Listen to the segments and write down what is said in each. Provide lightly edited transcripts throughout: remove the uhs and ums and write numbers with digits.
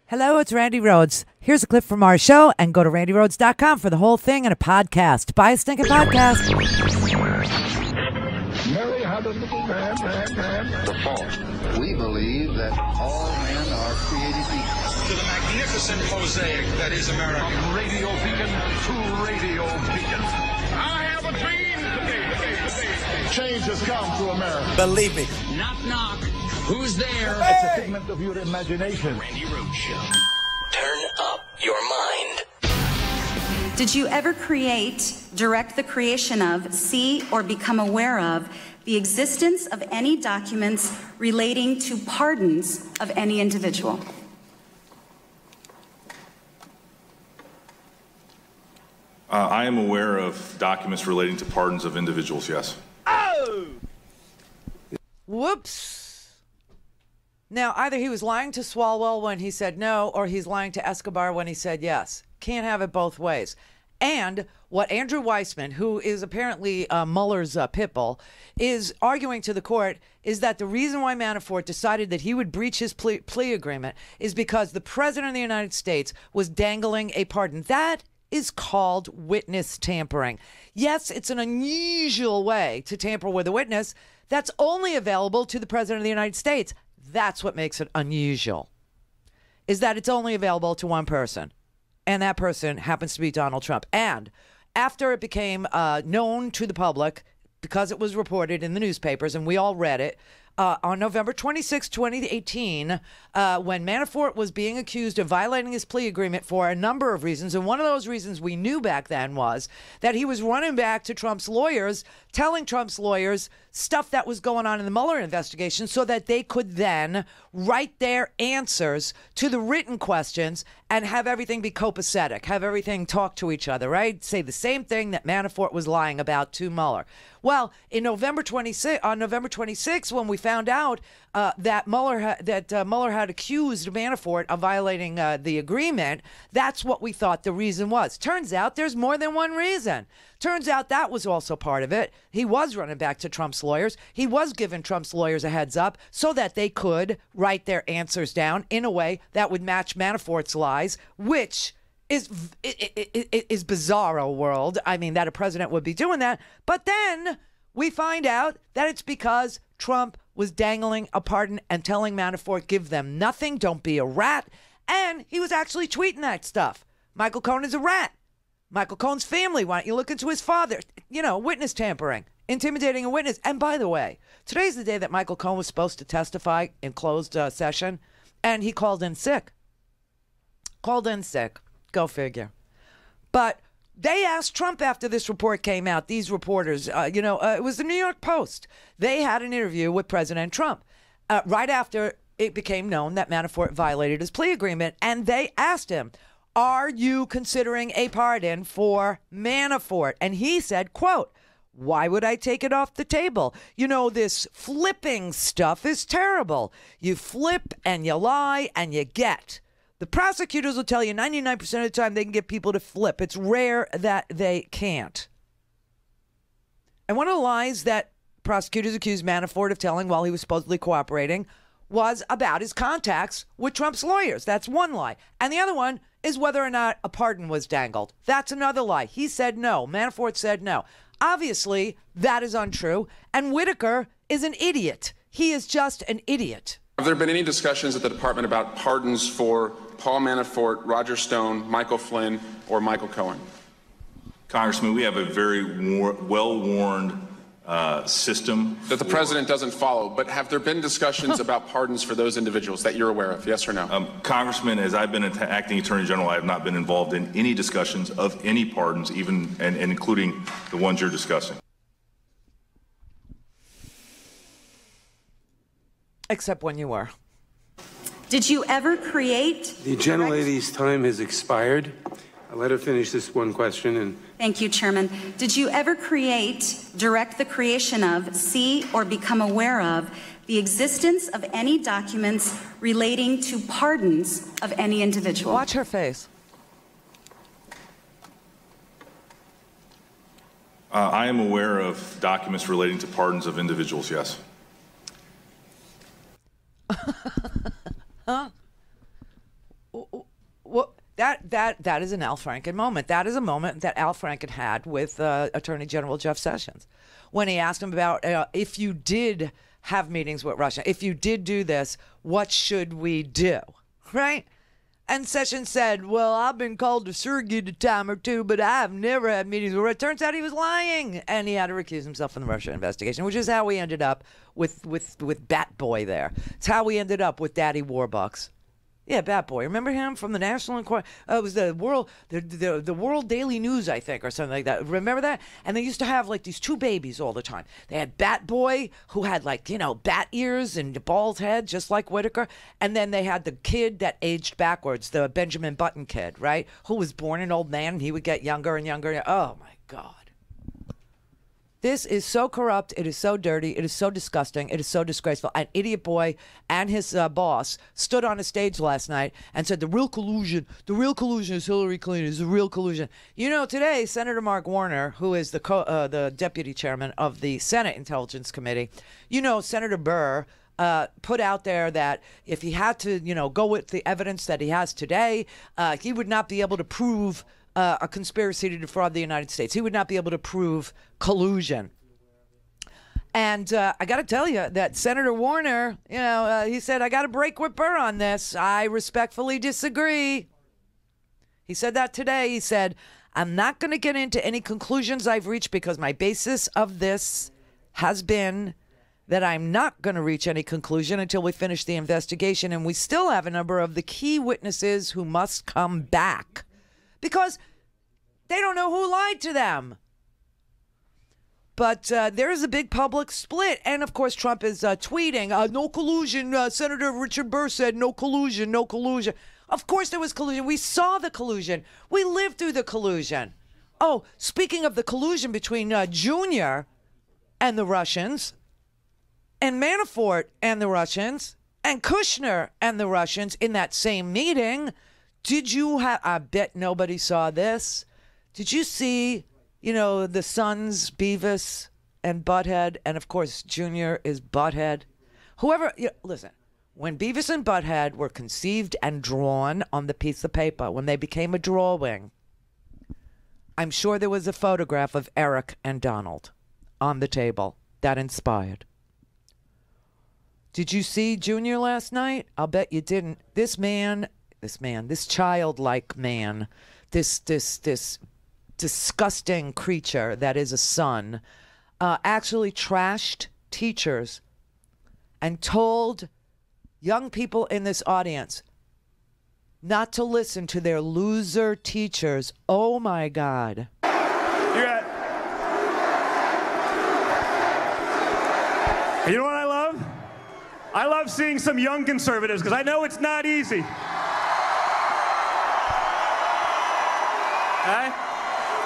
Hello, it's Randi Rhodes. Here's a clip from our show, and go to randirhodes.com for the whole thing and a podcast. Buy a stinking podcast. Mary had a little man. The fall. We believe that all men are created equal. To the magnificent mosaic that is America. From radio beacon to radio beacon. I have a dream today. Change has come to America. Believe me. Knock, knock. Who's there? It's a figment of your imagination. Randi Rhodes Show. Turn up your mind. Did you ever create, direct the creation of, see, or become aware of the existence of any documents relating to pardons of any individual? I am aware of documents relating to pardons of individuals, yes. Oh! Whoops. Now, either he was lying to Swalwell when he said no, or he's lying to Escobar when he said yes. Can't have it both ways. And what Andrew Weissman, who is apparently Mueller's pit bull, is arguing to the court is that the reason why Manafort decided that he would breach his plea agreement is because the president of the United States was dangling a pardon. That is called witness tampering. Yes, it's an unusual way to tamper with a witness that's only available to the president of the United States. That's what makes it unusual, is that it's only available to one person, and that person happens to be Donald Trump. And after it became known to the public, because it was reported in the newspapers and we all read it, on November 26, 2018, when Manafort was being accused of violating his plea agreement for a number of reasons, and one of those reasons we knew back then was that he was running back to Trump's lawyers, telling Trump's lawyers stuff that was going on in the Mueller investigation so that they could then write their answers to the written questions and have everything be copacetic, have everything talk to each other, right? Say the same thing that Manafort was lying about to Mueller. Well, on November 26, when we found out that Mueller had accused Manafort of violating the agreement, that's what we thought the reason was. Turns out there's more than one reason. Turns out that was also part of it. He was running back to Trump's lawyers. He was giving Trump's lawyers a heads up so that they could write their answers down in a way that would match Manafort's lies, which is bizarro world. I mean, that a president would be doing that. But then we find out that it's because Trump was dangling a pardon and telling Manafort, give them nothing, don't be a rat. And he was actually tweeting that stuff. Michael Cohen is a rat. Michael Cohen's family, why don't you look into his father? You know, witness tampering, intimidating a witness. And by the way, today's the day that Michael Cohen was supposed to testify in closed session, and he called in sick. Go figure. But they asked Trump after this report came out, these reporters, it was the New York Post. They had an interview with President Trump right after it became known that Manafort violated his plea agreement. And they asked him, are you considering a pardon for Manafort? And he said, quote, why would I take it off the table? You know, this flipping stuff is terrible. You flip and you lie and you get. The prosecutors will tell you 99% of the time they can get people to flip. It's rare that they can't. And one of the lies that prosecutors accused Manafort of telling while he was supposedly cooperating was about his contacts with Trump's lawyers. That's one lie. And the other one is whether or not a pardon was dangled. That's another lie. He said no. Manafort said no. Obviously, that is untrue. And Whitaker is an idiot. He is just an idiot. Have there been any discussions at the department about pardons for Paul Manafort, Roger Stone, Michael Flynn, or Michael Cohen? Congressman, we have a very well-worn system that the president doesn't follow, but have there been discussions about pardons for those individuals that you're aware of, yes or no? Congressman, as I've been acting Attorney General, I have not been involved in any discussions of any pardons, even and including the ones you're discussing. Except when you were. Did you ever create? The gentlelady's time has expired. I'll let her finish this one question. And thank you, Chairman. Did you ever create, direct the creation of, see, or become aware of the existence of any documents relating to pardons of any individual? Watch her face. I am aware of documents relating to pardons of individuals, yes. Huh? That is an Al Franken moment. That is a moment that Al Franken had with Attorney General Jeff Sessions when he asked him about if you did have meetings with Russia, if you did do this, what should we do, right? And Sessions said, well, I've been called to surrogate a time or two, but I've never had meetings with Russia. It turns out he was lying, and he had to recuse himself from the Russia investigation, which is how we ended up with Bat Boy there. It's how we ended up with Daddy Warbucks. Yeah, Bat Boy. Remember him from the National Enquirer? It was the World Daily News, I think, or something like that. Remember that? And they used to have like these two babies all the time. They had Bat Boy, who had like, bat ears and a bald head, just like Whitaker. And then they had the kid that aged backwards, the Benjamin Button kid, right? Who was born an old man, and he would get younger and younger. Oh, my God. This is so corrupt. It is so dirty. It is so disgusting. It is so disgraceful. And Idiot Boy and his boss stood on a stage last night and said the real collusion is Hillary Clinton. Is the real collusion. Today, Senator Mark Warner, who is the deputy chairman of the Senate Intelligence Committee, Senator Burr put out there that if he had to, go with the evidence that he has today, he would not be able to prove a conspiracy to defraud the United States. He would not be able to prove collusion. And I got to tell you that Senator Warner, he said, I got to break with Burr on this. I respectfully disagree. He said that today. He said, I'm not going to get into any conclusions I've reached because my basis of this has been that I'm not going to reach any conclusion until we finish the investigation. And we still have a number of the key witnesses who must come back because they don't know who lied to them. But there is a big public split. And, of course, Trump is tweeting, no collusion. Senator Richard Burr said no collusion, no collusion. Of course there was collusion. We saw the collusion. We lived through the collusion. Oh, speaking of the collusion between Junior and the Russians, and Manafort and the Russians, and Kushner and the Russians in that same meeting, did you have, I bet nobody saw this. Did you see, the sons, Beavis and Butthead, and of course, Junior is Butthead. Listen, when Beavis and Butthead were conceived and drawn on the piece of paper, when they became a drawing, I'm sure there was a photograph of Eric and Donald on the table that inspired. Did you see Junior last night? I'll bet you didn't. This childlike man, this disgusting creature that is a son, actually trashed teachers and told young people in this audience not to listen to their loser teachers. Oh, my God. You know what I love? I love seeing some young conservatives because I know it's not easy. Okay?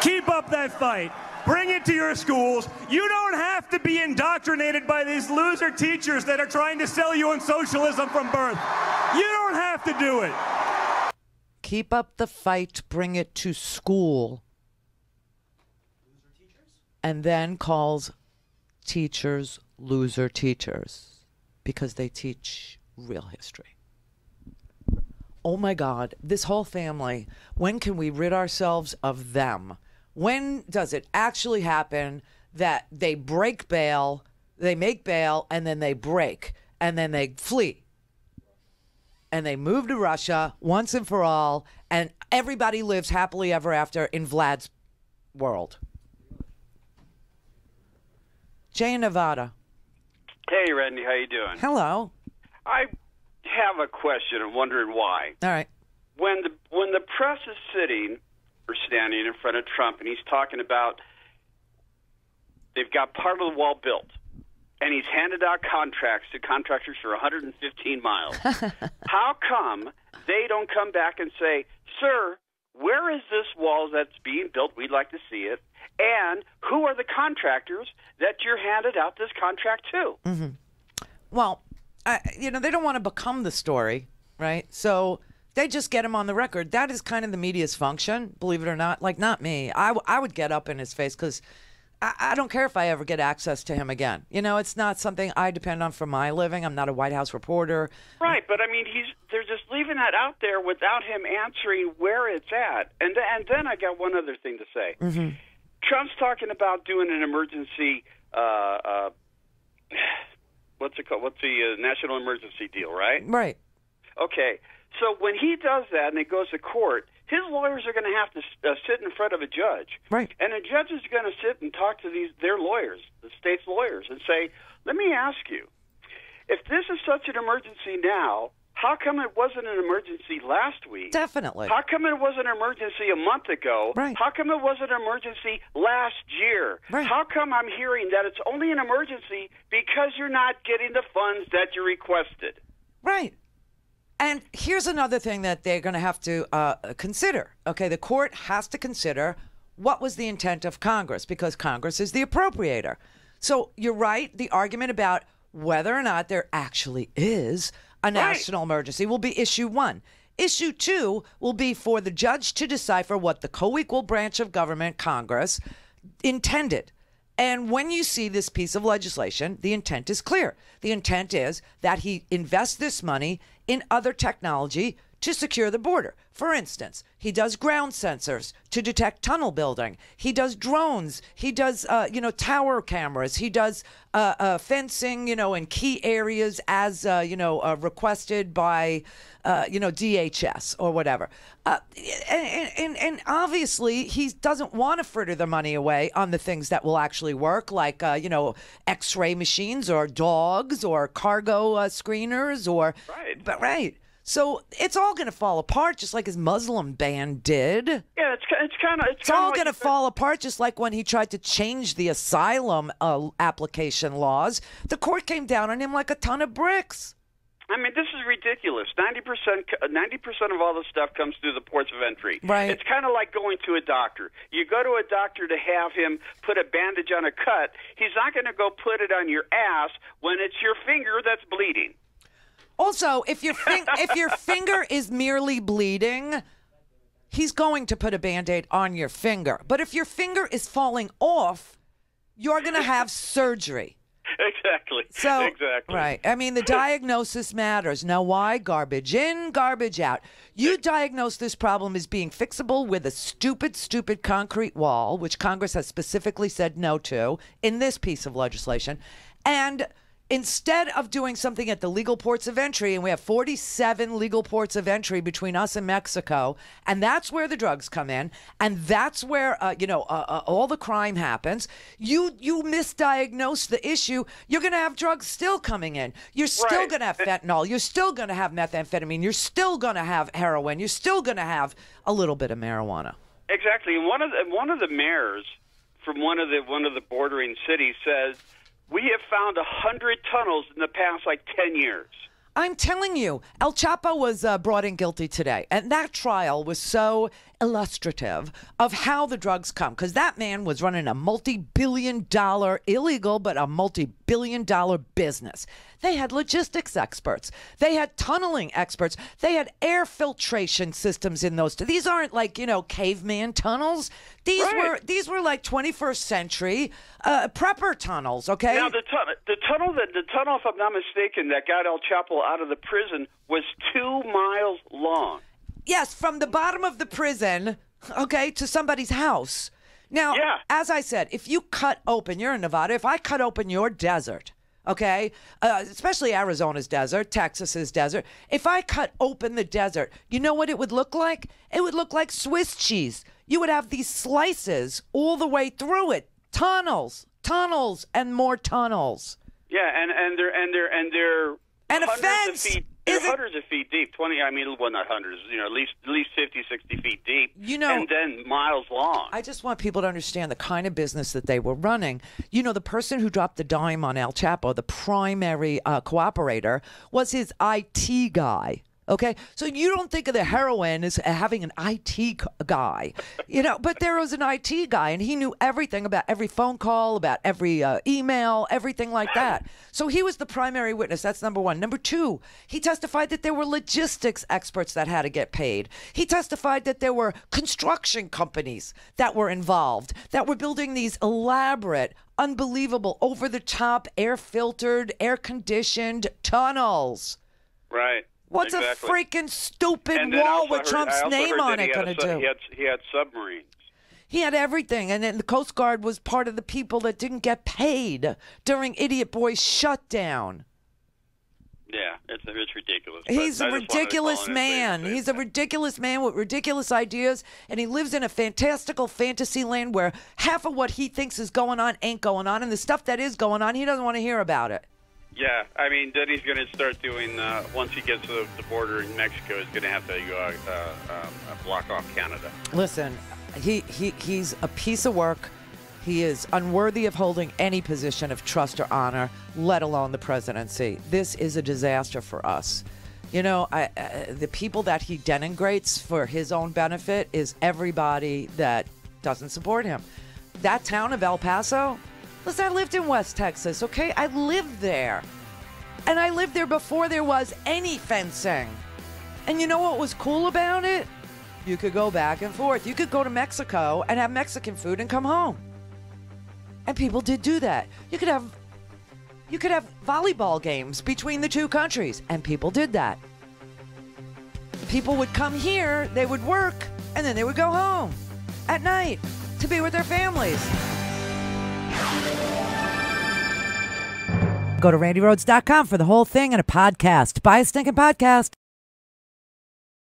Keep up that fight. Bring it to your schools. You don't have to be indoctrinated by these loser teachers that are trying to sell you on socialism from birth. You don't have to do it. Keep up the fight. Bring it to school. And then calls teachers loser teachers because they teach real history. Oh my God, this whole family, when can we rid ourselves of them? When does it actually happen that they break bail, they make bail, and then they break, and then they flee? And they move to Russia once and for all, and everybody lives happily ever after in Vlad's world. Jay in Nevada. Hey, Randy, how you doing? Hello. I have a question. I'm wondering why. All right. When the press is sitting or standing in front of Trump and he's talking about they've got part of the wall built and he's handed out contracts to contractors for 115 miles, how come they don't come back and say, sir, where is this wall that's being built? We'd like to see it. And who are the contractors that you're handed out this contract to? Mm-hmm. Well, they don't want to become the story, right? So they just get him on the record. That is kind of the media's function, believe it or not. Like, not me. I would get up in his face because I don't care if I ever get access to him again. You know, it's not something I depend on for my living. I'm not a White House reporter. Right, but I mean, they're just leaving that out there without him answering where it's at. And then I got one other thing to say. Mm-hmm. Trump's talking about doing an emergency. What's it called? What's the national emergency deal? Right. Right. Okay. So when he does that and it goes to court, his lawyers are going to have to sit in front of a judge. Right. And a judge is going to sit and talk to their lawyers, the state's lawyers, and say, let me ask you, if this is such an emergency now, how come it wasn't an emergency last week? Definitely. How come it wasn't an emergency a month ago? Right. How come it wasn't an emergency last year? Right. How come I'm hearing that it's only an emergency because you're not getting the funds that you requested? Right. And here's another thing that they're going to have to consider. Okay, the court has to consider what was the intent of Congress, because Congress is the appropriator. So you're right. The argument about whether or not there actually is a national emergency will be issue 1. Issue 2 will be for the judge to decipher what the co-equal branch of government, Congress, intended. And when you see this piece of legislation, the intent is clear. The intent is that he invests this money in other technology to secure the border. For instance, he does ground sensors to detect tunnel building. He does drones. He does, tower cameras. He does fencing, in key areas as, requested by, DHS or whatever. And obviously, he doesn't want to fritter the money away on the things that will actually work, like, X-ray machines or dogs or cargo screeners or... Right. But, right. So it's all going to fall apart, just like his Muslim ban did. Yeah, it's all going to fall apart, just like when he tried to change the asylum application laws. The court came down on him like a ton of bricks. I mean, this is ridiculous. 90% of all the stuff comes through the ports of entry. Right. It's kind of like going to a doctor. You go to a doctor to have him put a bandage on a cut. He's not going to go put it on your ass when it's your finger that's bleeding. Also, if your finger is merely bleeding, he's going to put a Band-Aid on your finger. But if your finger is falling off, you're going to have surgery. Exactly. Exactly. Right. I mean, the diagnosis matters. Now, why? Garbage in, garbage out. You diagnose this problem as being fixable with a stupid, stupid concrete wall, which Congress has specifically said no to in this piece of legislation. And instead of doing something at the legal ports of entry, and we have 47 legal ports of entry between us and Mexico, and that's where the drugs come in, and that's where all the crime happens. You misdiagnose the issue, you're going to have drugs still coming in. You're still going to have fentanyl. You're still going to have methamphetamine. You're still going to have heroin. You're still going to have a little bit of marijuana. Exactly. And one of the mayors from one of the bordering cities says, we have found 100 tunnels in the past, 10 years. I'm telling you, El Chapo was brought in guilty today. And that trial was so illustrative of how the drugs come. Because that man was running a multi-billion-dollar, illegal, but a multi-billion-dollar business. They had logistics experts. They had tunneling experts. They had air filtration systems in those. These aren't caveman tunnels. These were like 21st century prepper tunnels, okay? Now, the tunnel, if I'm not mistaken, that got El Chapo out of the prison was 2 miles long. Yes, from the bottom of the prison, okay, to somebody's house. Now, as I said, if you cut open, you're in Nevada, if I cut open your desert, okay, especially Arizona's desert, Texas's desert, if I cut open the desert, you know what it would look like? It would look like Swiss cheese. You would have these slices all the way through it. Tunnels, and more tunnels. Yeah, and they're and a hundreds fence. Of feet. They're hundreds of feet deep. 20. I mean, well, not hundreds. At least 50, 60 feet deep. And then miles long. I just want people to understand the kind of business that they were running. The person who dropped the dime on El Chapo, the primary cooperator, was his IT guy. Okay, so you don't think of the heroine as having an IT guy, but there was an IT guy, and he knew everything about every phone call, about every email, everything like that. So he was the primary witness. That's number one. Number two, he testified that there were logistics experts that had to get paid. He testified that there were construction companies that were involved, that were building these elaborate, unbelievable, over-the-top, air-filtered, air-conditioned tunnels. Right. What's exactly. a freaking stupid wall with Trump's name on it going to do? He had submarines. He had everything, and then the Coast Guard was part of the people that didn't get paid during Idiot Boy's shutdown. Yeah, it's ridiculous. He's a ridiculous man. He's a ridiculous man with ridiculous ideas, and he lives in a fantastical fantasy land where half of what he thinks is going on ain't going on, and the stuff that is going on, he doesn't want to hear about it. Yeah, I mean, then he's going to start doing, once he gets to the border in Mexico, he's going to have to block off Canada. Listen, he's a piece of work. He is unworthy of holding any position of trust or honor, let alone the presidency. This is a disaster for us. The people that he denigrates for his own benefit is everybody that doesn't support him. That town of El Paso, listen, I lived in West Texas, okay? I lived there. And I lived there before there was any fencing. And you know what was cool about it? You could go back and forth. You could go to Mexico and have Mexican food and come home. And people did do that. You could have volleyball games between the two countries, and people did that. People would come here, they would work, and then they would go home at night to be with their families. Go to RandiRhodes.com for the whole thing and a podcast. Buy a stinking podcast.